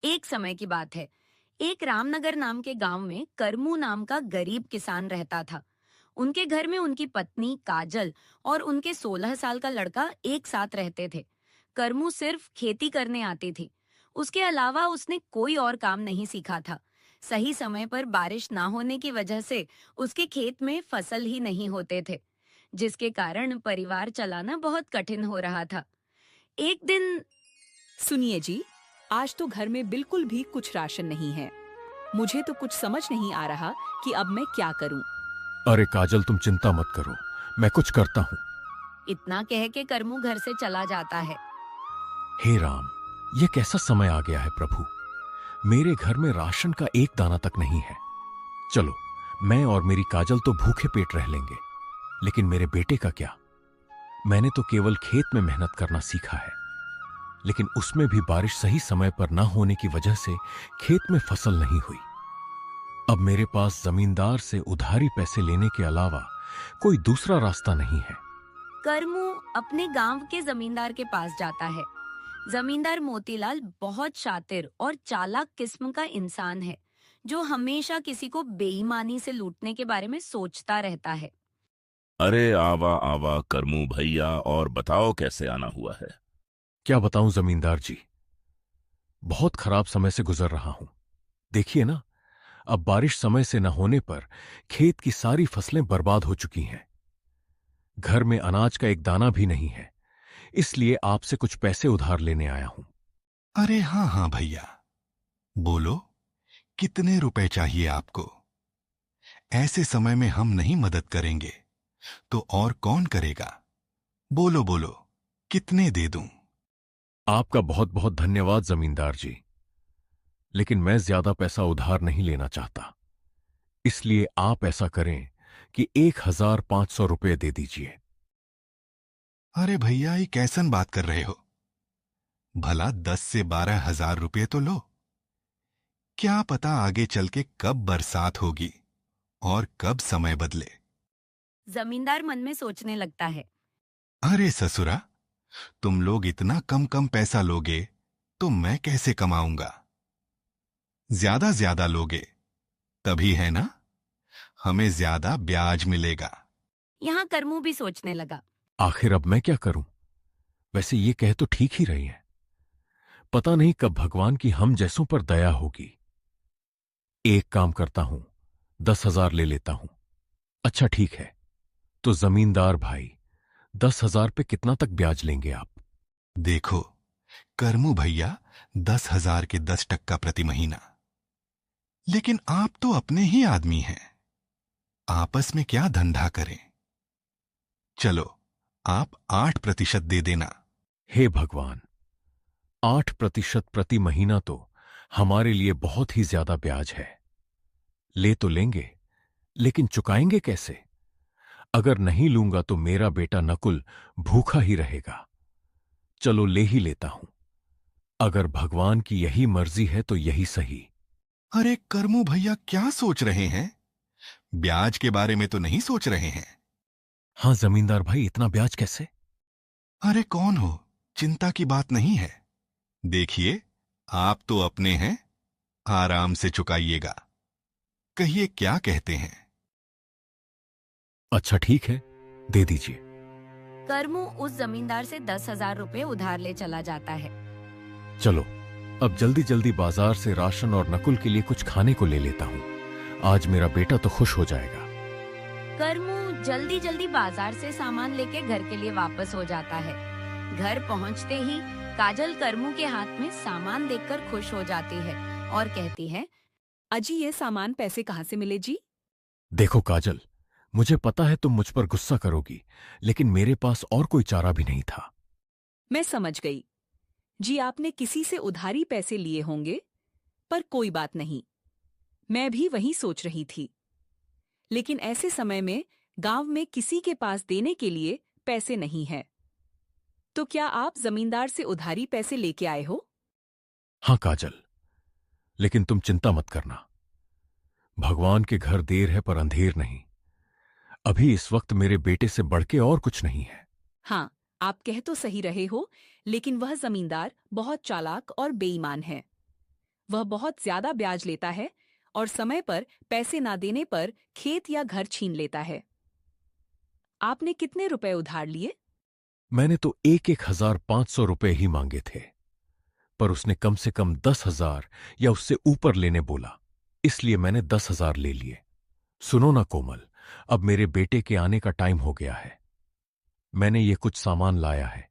एक समय की बात है। एक रामनगर नाम के गांव में करमू नाम का गरीब किसान रहता था। उनके घर में उनकी पत्नी काजल और उनके 16 साल का लड़का एक साथ रहते थे। करमू सिर्फ खेती करने आती थी। उसके अलावा उसने कोई और काम नहीं सीखा था। सही समय पर बारिश ना होने की वजह से उसके खेत में फसल ही नहीं होते थे, जिसके कारण परिवार चलाना बहुत कठिन हो रहा था। एक दिन सुनिए जी, आज तो घर में बिल्कुल भी कुछ राशन नहीं है। मुझे तो कुछ समझ नहीं आ रहा कि अब मैं क्या करूं। अरे काजल, तुम चिंता मत करो, मैं कुछ करता हूँ। इतना कह के करमू घर से चला जाता है। हे राम, ये कैसा समय आ गया है प्रभु। मेरे घर में राशन का एक दाना तक नहीं है। चलो, मैं और मेरी काजल तो भूखे पेट रह लेंगे, लेकिन मेरे बेटे का क्या। मैंने तो केवल खेत में मेहनत करना सीखा है, लेकिन उसमें भी बारिश सही समय पर न होने की वजह से खेत में फसल नहीं हुई। अब मेरे पास जमींदार से उधारी पैसे लेने के अलावा कोई दूसरा रास्ता नहीं है। करमू अपने गांव के जमींदार के पास जाता है। जमींदार मोतीलाल बहुत शातिर और चालाक किस्म का इंसान है, जो हमेशा किसी को बेईमानी से लूटने के बारे में सोचता रहता है। अरे आवा आवा करमू भैया, और बताओ कैसे आना हुआ है। क्या बताऊं जमींदार जी, बहुत खराब समय से गुजर रहा हूं। देखिए ना, अब बारिश समय से न होने पर खेत की सारी फसलें बर्बाद हो चुकी हैं। घर में अनाज का एक दाना भी नहीं है, इसलिए आपसे कुछ पैसे उधार लेने आया हूं। अरे हाँ हाँ भैया, बोलो, कितने रुपए चाहिए आपको? ऐसे समय में हम नहीं मदद करेंगे तो और कौन करेगा? बोलो बोलो, कितने दे दूं? आपका बहुत बहुत धन्यवाद जमींदार जी, लेकिन मैं ज्यादा पैसा उधार नहीं लेना चाहता। इसलिए आप ऐसा करें कि 1,500 रुपये दे दीजिए। अरे भैया, ये कैसन बात कर रहे हो? भला 10 से 12 हजार रुपये तो लो। क्या पता आगे चल के कब बरसात होगी और कब समय बदले। जमींदार मन में सोचने लगता है। अरे ससुरा, तुम लोग इतना कम कम पैसा लोगे तो मैं कैसे कमाऊंगा? ज्यादा ज्यादा लोगे तभी है ना, हमें ज्यादा ब्याज मिलेगा। यहाँ करमू भी सोचने लगा। आखिर अब मैं क्या करूं? वैसे ये कह तो ठीक ही रही है। पता नहीं कब भगवान की हम जैसों पर दया होगी। एक काम करता हूं, 10,000 ले लेता हूं। अच्छा ठीक है, तो जमींदार भाई, 10,000 पे कितना तक ब्याज लेंगे आप? देखो करमू भैया, 10 हजार के 10% प्रति महीना। लेकिन आप तो अपने ही आदमी हैं, आपस में क्या धंधा करें? चलो, आप 8% दे देना। हे भगवान, 8% प्रति महीना तो हमारे लिए बहुत ही ज्यादा ब्याज है। ले तो लेंगे, लेकिन चुकाएंगे कैसे? अगर नहीं लूंगा तो मेरा बेटा नकुल भूखा ही रहेगा। चलो, ले ही लेता हूं। अगर भगवान की यही मर्जी है तो यही सही। अरे करमू भैया, क्या सोच रहे हैं? ब्याज के बारे में तो नहीं सोच रहे हैं? हां जमींदार भाई, इतना ब्याज कैसे? अरे कौन हो, चिंता की बात नहीं है। देखिए, आप तो अपने हैं, आराम से चुकाइएगा। कहिए क्या कहते हैं? अच्छा ठीक है, दे दीजिए। करमू उस जमींदार से 10,000 रुपए उधार ले चला जाता है। चलो, अब जल्दी जल्दी बाजार से राशन और नकुल के लिए कुछ खाने को ले लेता हूं। आज मेरा बेटा तो खुश हो जाएगा। करमू जल्दी जल्दी बाजार से सामान लेके घर के लिए वापस हो जाता है। घर पहुंचते ही काजल करमू के हाथ में सामान देखकर खुश हो जाती है और कहती है। अजी, ये सामान पैसे कहाँ से मिले जी? देखो काजल, मुझे पता है तुम मुझ पर गुस्सा करोगी, लेकिन मेरे पास और कोई चारा भी नहीं था। मैं समझ गई जी, आपने किसी से उधारी पैसे लिए होंगे, पर कोई बात नहीं, मैं भी वही सोच रही थी। लेकिन ऐसे समय में गांव में किसी के पास देने के लिए पैसे नहीं है। तो क्या आप जमींदार से उधारी पैसे लेके आए हो? हां काजल, लेकिन तुम चिंता मत करना। भगवान के घर देर है पर अंधेर नहीं। अभी इस वक्त मेरे बेटे से बढ़ के और कुछ नहीं है। हाँ, आप कह तो सही रहे हो, लेकिन वह जमींदार बहुत चालाक और बेईमान है। वह बहुत ज्यादा ब्याज लेता है और समय पर पैसे ना देने पर खेत या घर छीन लेता है। आपने कितने रुपए उधार लिए? मैंने तो 1,1,500 रुपए ही मांगे थे, पर उसने कम से कम 10,000 या उससे ऊपर लेने बोला, इसलिए मैंने 10,000 ले लिए। सुनो ना कोमल, अब मेरे बेटे के आने का टाइम हो गया है। मैंने ये कुछ सामान लाया है,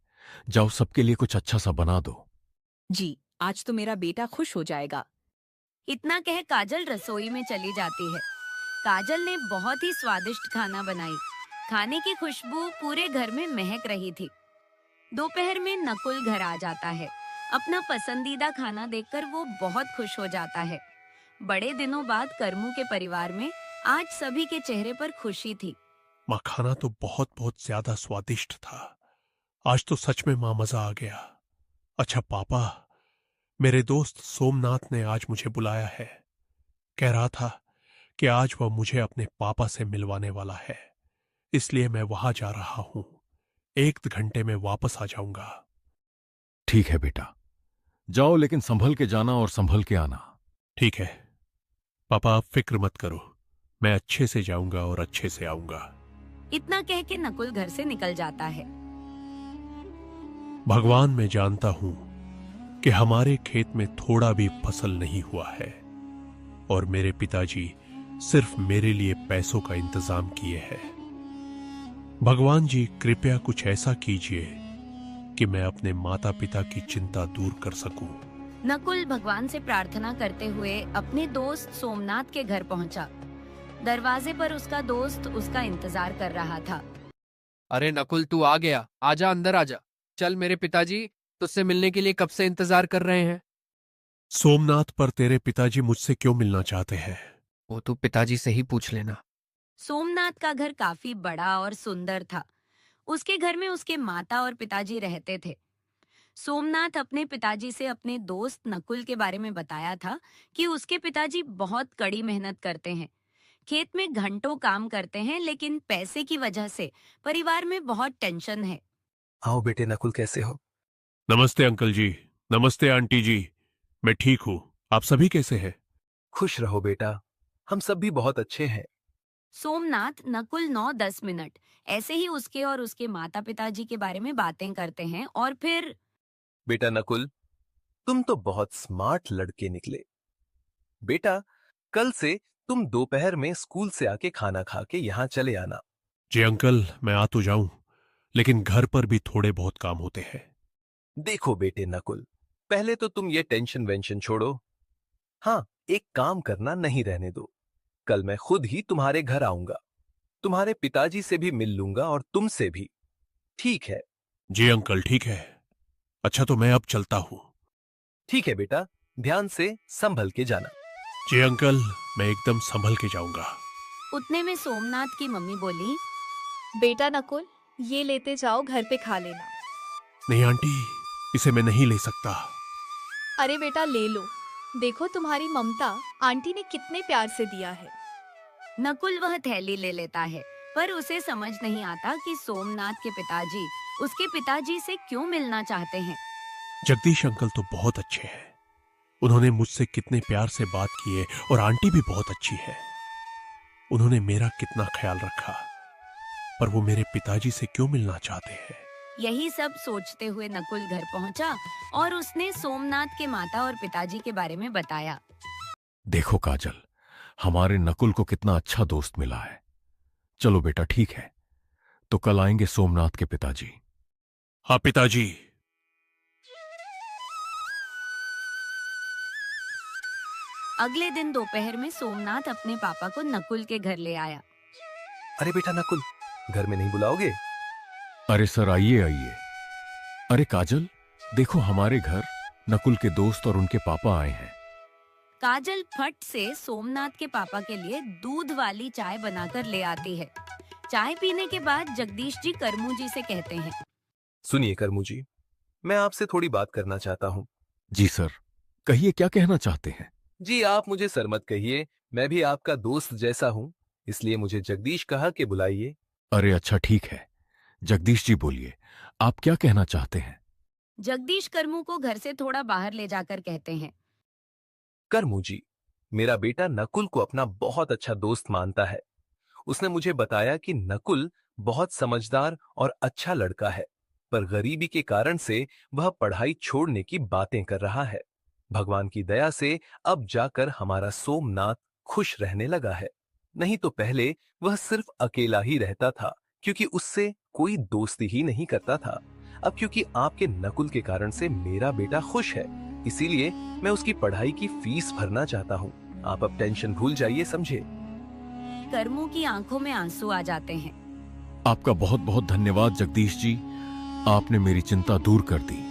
जाओ सबके लिए कुछ अच्छा सा बना दो। जी, आज तो मेरा बेटा खुश हो जाएगा। इतना कह काजल रसोई में चली जाती है। काजल ने बहुत ही स्वादिष्ट खाना बनाई। खाने की खुशबू पूरे घर में महक रही थी। दोपहर में नकुल घर आ जाता है। अपना पसंदीदा खाना देखकर वो बहुत खुश हो जाता है। बड़े दिनों बाद करमू के परिवार में आज सभी के चेहरे पर खुशी थी। माँ, खाना तो बहुत बहुत ज्यादा स्वादिष्ट था। आज तो सच में माँ मजा आ गया। अच्छा पापा, मेरे दोस्त सोमनाथ ने आज मुझे बुलाया है। कह रहा था कि आज वह मुझे अपने पापा से मिलवाने वाला है, इसलिए मैं वहां जा रहा हूं। 1 घंटे में वापस आ जाऊंगा। ठीक है बेटा, जाओ, लेकिन संभल के जाना और संभल के आना। ठीक है पापा, आप फिक्र मत करो, मैं अच्छे से जाऊंगा और अच्छे से आऊंगा। इतना कह के नकुल घर से निकल जाता है। भगवान, मैं जानता हूं कि हमारे खेत में थोड़ा भी फसल नहीं हुआ है और मेरे पिताजी सिर्फ मेरे लिए पैसों का इंतजाम किए हैं। भगवान जी, कृपया कुछ ऐसा कीजिए कि मैं अपने माता पिता की चिंता दूर कर सकूं। नकुल भगवान से प्रार्थना करते हुए अपने दोस्त सोमनाथ के घर पहुंचा। दरवाजे पर उसका दोस्त उसका इंतजार कर रहा था। अरे नकुल, तू आ गया। आजा, अंदर आजा। चल, मेरे पिताजी तुझसे मिलने के लिए कब से इंतजार कर रहे हैं। सोमनाथ, पर तेरे पिताजी मुझसे क्यों मिलना चाहते हैं? वो तू पिताजी से ही पूछ लेना। सोमनाथ का घर काफी बड़ा और सुंदर था। उसके घर में उसके माता और पिताजी रहते थे। सोमनाथ अपने पिताजी से अपने दोस्त नकुल के बारे में बताया था कि उसके पिताजी बहुत कड़ी मेहनत करते हैं, खेत में घंटों काम करते हैं, लेकिन पैसे की वजह से परिवार में बहुत टेंशन है। आओ बेटे नकुल, कैसे हो? नमस्ते अंकल जी, नमस्ते आंटी जी। मैं ठीक हूं, आप सभी कैसे हैं? खुश रहो बेटा, हम सब भी बहुत अच्छे हैं। सोमनाथ नकुल 9-10 मिनट ऐसे ही उसके और उसके माता पिताजी के बारे में बातें करते हैं और फिर बेटा नकुल, तुम तो बहुत स्मार्ट लड़के निकले। बेटा, कल से तुम दोपहर में स्कूल से आके खाना खा के यहाँ चले आना। जी अंकल, मैं आ तो जाऊं, लेकिन घर पर भी थोड़े बहुत काम होते हैं। देखो बेटे नकुल, पहले तो तुम ये टेंशन वेंशन छोड़ो। हाँ, एक काम करना नहीं रहने दो। कल मैं खुद ही तुम्हारे घर आऊंगा, तुम्हारे पिताजी से भी मिल लूंगा और तुमसे भी। ठीक है? जी अंकल, ठीक है। अच्छा, तो मैं अब चलता हूं। ठीक है बेटा, ध्यान से संभल के जाना। जी अंकल, मैं एकदम संभल के जाऊंगा। उतने में सोमनाथ की मम्मी बोली, बेटा नकुल, ये लेते जाओ, घर पे खा लेना। नहीं आंटी, इसे मैं नहीं ले सकता। अरे बेटा ले लो, देखो तुम्हारी ममता आंटी ने कितने प्यार से दिया है। नकुल वह थैली ले लेता है, पर उसे समझ नहीं आता कि सोमनाथ के पिताजी उसके पिताजी से क्यों मिलना चाहते हैं। जगदीश अंकल तो बहुत अच्छे हैं, उन्होंने मुझसे कितने प्यार से बात की है और आंटी भी बहुत अच्छी है। उन्होंने मेरा कितना ख्याल रखा, पर वो मेरे पिताजी से क्यों मिलना चाहते हैं? यही सब सोचते हुए नकुल घर पहुंचा और उसने सोमनाथ के माता और पिताजी के बारे में बताया। देखो काजल, हमारे नकुल को कितना अच्छा दोस्त मिला है। चलो बेटा, ठीक है, तो कल आएंगे सोमनाथ के पिताजी। हाँ पिताजी। अगले दिन दोपहर में सोमनाथ अपने पापा को नकुल के घर ले आया। अरे बेटा नकुल, घर में नहीं बुलाओगे? अरे सर, आइए आइए। अरे काजल, देखो हमारे घर नकुल के दोस्त और उनके पापा आए हैं। काजल फट से सोमनाथ के पापा के लिए दूध वाली चाय बनाकर ले आती है। चाय पीने के बाद जगदीश जी करमू जी से कहते हैं, सुनिए करमू जी, मैं आपसे थोड़ी बात करना चाहता हूँ। जी सर, कहिए, क्या कहना चाहते हैं? जी, आप मुझे सर मत कहिए, मैं भी आपका दोस्त जैसा हूँ, इसलिए मुझे जगदीश कहा कि बुलाइए। अरे अच्छा, ठीक है, जगदीश जी बोलिए, आप क्या कहना चाहते हैं? जगदीश करमू को घर से थोड़ा बाहर ले जाकर कहते हैं, करमू जी, मेरा बेटा नकुल को अपना बहुत अच्छा दोस्त मानता है। उसने मुझे बताया कि नकुल बहुत समझदार और अच्छा लड़का है, पर गरीबी के कारण से वह पढ़ाई छोड़ने की बातें कर रहा है। भगवान की दया से अब जाकर हमारा सोमनाथ खुश रहने लगा है। नहीं तो पहले वह सिर्फ अकेला ही रहता था, क्योंकि उससे कोई दोस्ती ही नहीं करता था। अब क्योंकि आपके नकुल के कारण से मेरा बेटा खुश है, इसीलिए मैं उसकी पढ़ाई की फीस भरना चाहता हूँ। आप अब टेंशन भूल जाइए, समझे? करमू की आंखों में आंसू आ जाते हैं। आपका बहुत बहुत धन्यवाद जगदीश जी, आपने मेरी चिंता दूर कर दी।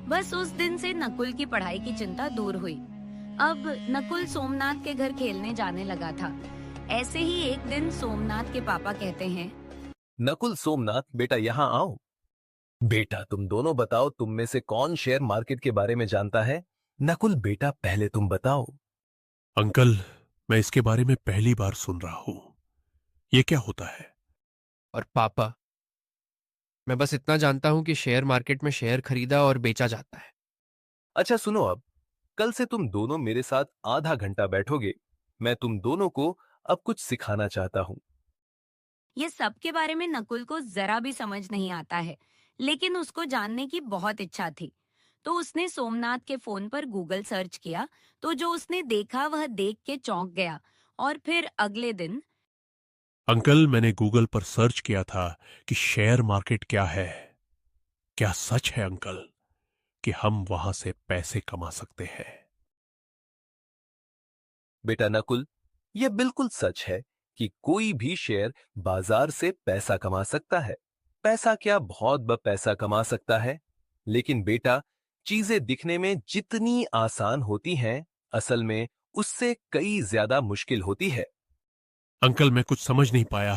बस उस दिन से नकुल की पढ़ाई की चिंता दूर हुई। अब नकुल सोमनाथ के घर खेलने जाने लगा था। ऐसे ही एक दिन सोमनाथ के पापा कहते हैं, नकुल, सोमनाथ, बेटा यहाँ आओ। बेटा, तुम दोनों बताओ, तुम में से कौन शेयर मार्केट के बारे में जानता है? नकुल बेटा, पहले तुम बताओ। अंकल, मैं इसके बारे में पहली बार सुन रहा हूं। ये क्या होता है? और पापा, मैं बस इतना जानता हूं कि शेयर मार्केट में शेयर खरीदा और बेचा जाता है। अच्छा सुनो, अब कल से तुम दोनों मेरे साथ आधा घंटा बैठोगे। मैं तुम दोनों को अब कुछ सिखाना चाहता हूँ। ये सब के बारे में नकुल को जरा भी समझ नहीं आता है, लेकिन उसको जानने की बहुत इच्छा थी। तो उसने सोमनाथ के फोन पर गूगल सर्च किया, तो जो उसने देखा वह देख के चौंक गया। और फिर अगले दिन अंकल, मैंने गूगल पर सर्च किया था कि शेयर मार्केट क्या है। क्या सच है अंकल कि हम वहां से पैसे कमा सकते हैं? बेटा नकुल, यह बिल्कुल सच है कि कोई भी शेयर बाजार से पैसा कमा सकता है। पैसा क्या, बहुत पैसा कमा सकता है। लेकिन बेटा, चीजें दिखने में जितनी आसान होती हैं, असल में उससे कई ज्यादा मुश्किल होती है। अंकल, मैं कुछ समझ नहीं पाया।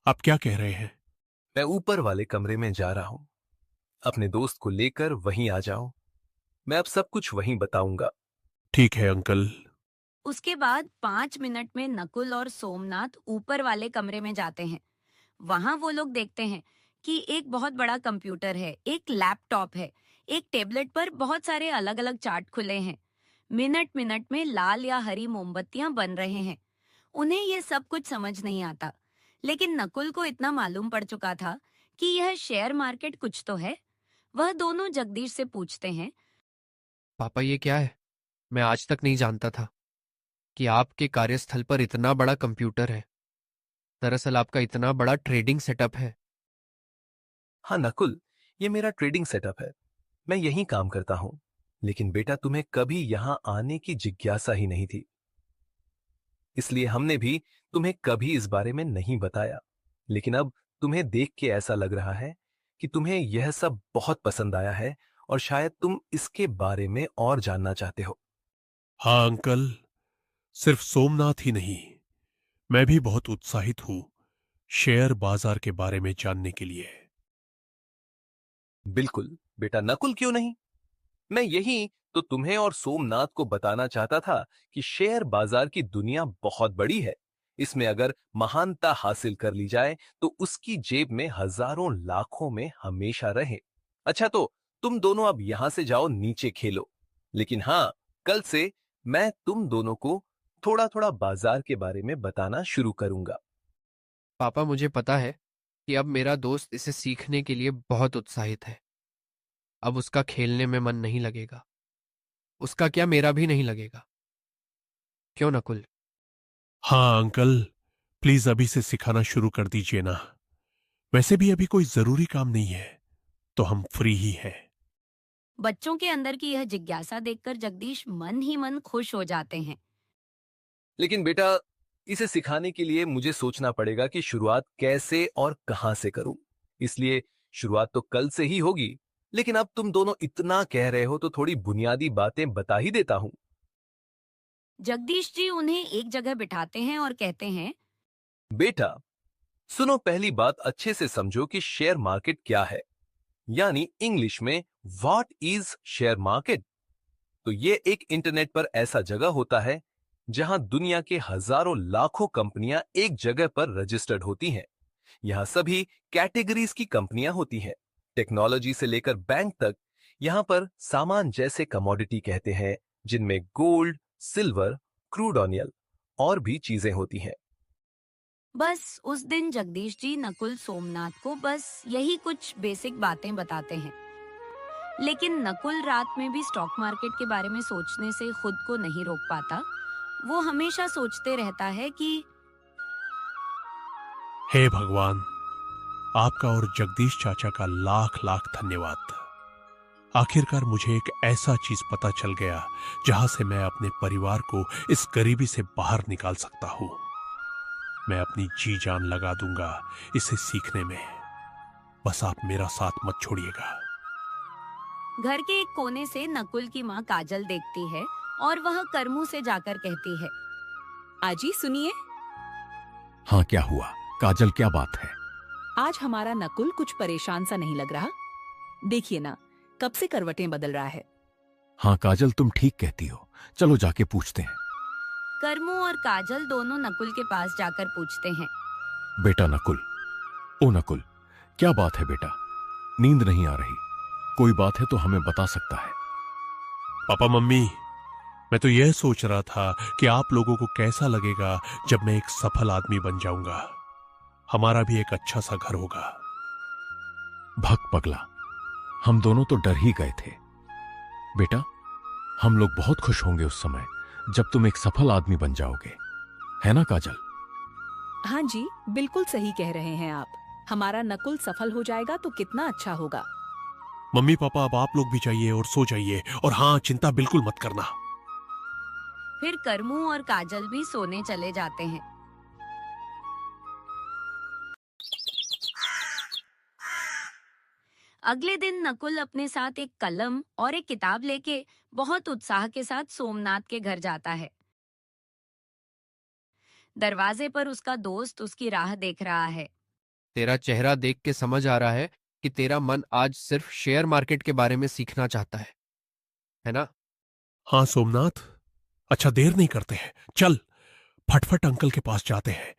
आप क्या कह रहे हैं? मैं ऊपर वाले कमरे में जा रहा हूं। अपने दोस्त को लेकर वहीं आ जाओ। मैं अब सब कुछ वहीं बताऊंगा। ठीक है अंकल। उसके बाद 5 मिनट में नकुल और सोमनाथ ऊपर वाले कमरे में जाते हैं। वहां वो लोग देखते हैं कि एक बहुत बड़ा कंप्यूटर है, एक लैपटॉप है, एक टेबलेट पर बहुत सारे अलग अलग चार्ट खुले हैं। मिनट मिनट में लाल या हरी मोमबत्तियां बन रहे हैं। उन्हें ये सब कुछ समझ नहीं आता, लेकिन नकुल को इतना मालूम पड़ चुका था कि यह शेयर मार्केट कुछ तो है। वह दोनों जगदीश से पूछते हैं, पापा, ये क्या है? मैं आज तक नहीं जानता था कि आपके कार्यस्थल पर इतना बड़ा कंप्यूटर है। दरअसल आपका इतना बड़ा ट्रेडिंग सेटअप है। हाँ नकुल, ये मेरा ट्रेडिंग सेटअप है। मैं यहीं काम करता हूं। लेकिन बेटा, तुम्हें कभी यहां आने की जिज्ञासा ही नहीं थी, इसलिए हमने भी तुम्हें कभी इस बारे में नहीं बताया। लेकिन अब तुम्हें देख के ऐसा लग रहा है कि तुम्हें यह सब बहुत पसंद आया है और शायद तुम इसके बारे में और जानना चाहते हो। हाँ अंकल, सिर्फ सोमनाथ ही नहीं, मैं भी बहुत उत्साहित हूं शेयर बाजार के बारे में जानने के लिए। बिल्कुल बेटा नकुल, क्यों नहीं। मैं यही तो तुम्हें और सोमनाथ को बताना चाहता था कि शेयर बाजार की दुनिया बहुत बड़ी है। इसमें अगर महानता हासिल कर ली जाए तो उसकी जेब में हजारों लाखों में हमेशा रहे। अच्छा, तो तुम दोनों अब यहां से जाओ, नीचे खेलो। लेकिन हाँ, कल से मैं तुम दोनों को थोड़ा थोड़ा बाजार के बारे में बताना शुरू करूंगा। पापा, मुझे पता है कि अब मेरा दोस्त इसे सीखने के लिए बहुत उत्साहित है। अब उसका खेलने में मन नहीं लगेगा। उसका क्या, मेरा भी नहीं लगेगा। क्यों नकुल? हाँ अंकल, प्लीज अभी से सिखाना शुरू कर दीजिए ना। वैसे भी अभी कोई जरूरी काम नहीं है, तो हम फ्री ही हैं। बच्चों के अंदर की यह जिज्ञासा देखकर जगदीश मन ही मन खुश हो जाते हैं। लेकिन बेटा, इसे सिखाने के लिए मुझे सोचना पड़ेगा कि शुरुआत कैसे और कहां से करूं। इसलिए शुरुआत तो कल से ही होगी। लेकिन अब तुम दोनों इतना कह रहे हो तो थोड़ी बुनियादी बातें बता ही देता हूं। जगदीश जी उन्हें एक जगह बिठाते हैं और कहते हैं, बेटा सुनो, पहली बात अच्छे से समझो कि शेयर मार्केट क्या है, यानी इंग्लिश में व्हाट इज शेयर मार्केट। तो ये एक इंटरनेट पर ऐसा जगह होता है जहां दुनिया के हजारों लाखों कंपनियां एक जगह पर रजिस्टर्ड होती हैं। यहां सभी कैटेगरीज की कंपनियां होती हैं, टेक्नोलॉजी से लेकर बैंक तक। यहां पर सामान जैसे कमोडिटी कहते हैं, जिनमें गोल्ड, सिल्वर, क्रूड ऑयल और भी चीजें होती हैं। बस उस दिन जगदीश जी नकुल सोमनाथ को बस यही कुछ बेसिक बातें बताते हैं। लेकिन नकुल रात में भी स्टॉक मार्केट के बारे में सोचने से खुद को नहीं रोक पाता। वो हमेशा सोचते रहता है कि हे भगवान, आपका और जगदीश चाचा का लाख लाख धन्यवाद। आखिरकार मुझे एक ऐसा चीज पता चल गया जहां से मैं अपने परिवार को इस गरीबी से बाहर निकाल सकता हूं। मैं अपनी जी जान लगा दूंगा इसे सीखने में। बस आप मेरा साथ मत छोड़िएगा। घर के एक कोने से नकुल की माँ काजल देखती है और वह करमू से जाकर कहती है, आजी सुनिए, हाँ, क्या हुआ काजल, क्या बात है? आज हमारा नकुल कुछ परेशान सा नहीं लग रहा। देखिए ना, कब से करवटें बदल रहा है। हाँ काजल, तुम ठीक कहती हो, चलो जाके पूछते हैं। करमू और काजल दोनों नकुल के पास जाकर पूछते हैं। बेटा नकुल, ओ नकुल, क्या बात है बेटा? नींद नहीं आ रही? कोई बात है तो हमें बता सकता है। पापा मम्मी, मैं तो यह सोच रहा था कि आप लोगों को कैसा लगेगा जब मैं एक सफल आदमी बन जाऊंगा। हमारा भी एक अच्छा सा घर होगा। भग पगला, हम दोनों तो डर ही गए थे। बेटा, हम लोग बहुत खुश होंगे उस समय जब तुम एक सफल आदमी बन जाओगे, है ना काजल? हाँ जी, बिल्कुल सही कह रहे हैं आप। हमारा नकुल सफल हो जाएगा तो कितना अच्छा होगा। मम्मी पापा, अब आप लोग भी जाइए और सो जाइए, और हाँ, चिंता बिल्कुल मत करना। फिर करमू और काजल भी सोने चले जाते हैं। अगले दिन नकुल अपने साथ एक कलम और एक किताब लेके बहुत उत्साह के साथ सोमनाथ के घर जाता है। दरवाजे पर उसका दोस्त उसकी राह देख रहा है। तेरा चेहरा देख के समझ आ रहा है कि तेरा मन आज सिर्फ शेयर मार्केट के बारे में सीखना चाहता है ना? हाँ सोमनाथ, अच्छा देर नहीं करते हैं, चल फटफट अंकल के पास जाते हैं।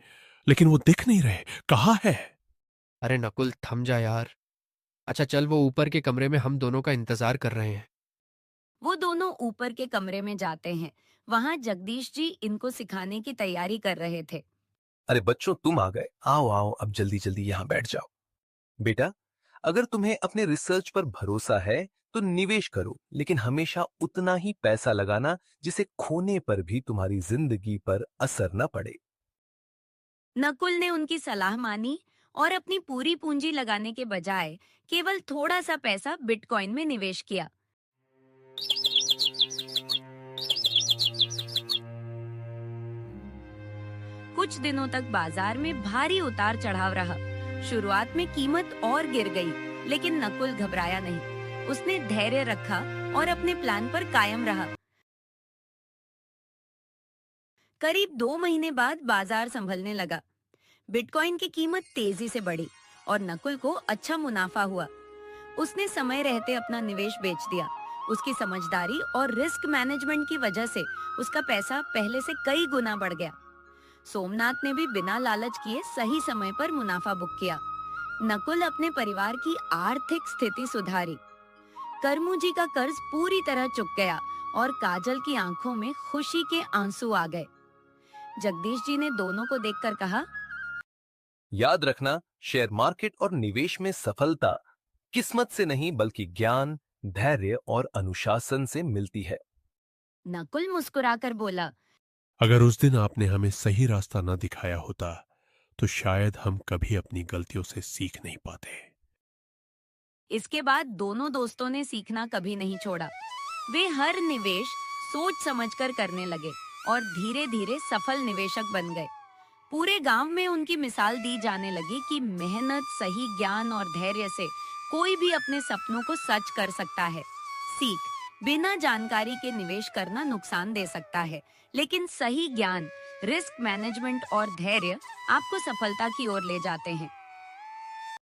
लेकिन वो दिख नहीं रहे, कहाँ है? अरे नकुल, थम जा यार। अच्छा चल, वो ऊपर के कमरे में हम दोनों का इंतजार कर रहे हैं। वो दोनों ऊपर के कमरे में जाते हैं। वहाँ जगदीश जी इनको सिखाने की तैयारी कर रहे थे। अरे बच्चों, तुम आ गए। आओ आओ, अब जल्दी जल्दी यहाँ बैठ जाओ। बेटा, अगर तुम्हें अपने रिसर्च पर भरोसा है तो निवेश करो, लेकिन हमेशा उतना ही पैसा लगाना जिसे खोने पर भी तुम्हारी जिंदगी पर असर न पड़े। नकुल ने उनकी सलाह मानी और अपनी पूरी पूंजी लगाने के बजाय केवल थोड़ा सा पैसा बिटकॉइन में निवेश किया। कुछ दिनों तक बाजार में भारी उतार चढ़ाव रहा। शुरुआत में कीमत और गिर गई, लेकिन नकुल घबराया नहीं। उसने धैर्य रखा और अपने प्लान पर कायम रहा। करीब 2 महीने बाद बाजार संभलने लगा। बिटकॉइन की कीमत तेजी से बढ़ी और नकुल को अच्छा मुनाफा हुआ। उसने समय रहते अपना निवेश बेच दिया। उसकी समझदारी और रिस्क मैनेजमेंट की वजह से उसका पैसा पहले से कई गुना बढ़ गया। सोमनाथ ने भी बिना लालच किए सही समय पर मुनाफा बुक किया। नकुल अपने परिवार की आर्थिक स्थिति सुधारी। करमू जी का कर्ज पूरी तरह चुक गया और काजल की आंखों में खुशी के आंसू आ गए। जगदीश जी ने दोनों को देखकर कहा, याद रखना, शेयर मार्केट और निवेश में सफलता किस्मत से नहीं बल्कि ज्ञान, धैर्य और अनुशासन से मिलती है। नकुल मुस्कुराकर बोला, अगर उस दिन आपने हमें सही रास्ता न दिखाया होता तो शायद हम कभी अपनी गलतियों से सीख नहीं पाते। इसके बाद दोनों दोस्तों ने सीखना कभी नहीं छोड़ा। वे हर निवेश सोच समझकर करने लगे और धीरे धीरे सफल निवेशक बन गए। पूरे गांव में उनकी मिसाल दी जाने लगी कि मेहनत, सही ज्ञान और धैर्य से कोई भी अपने सपनों को सच कर सकता है। सीख, बिना जानकारी के निवेश करना नुकसान दे सकता है, लेकिन सही ज्ञान, रिस्क मैनेजमेंट और धैर्य आपको सफलता की ओर ले जाते हैं।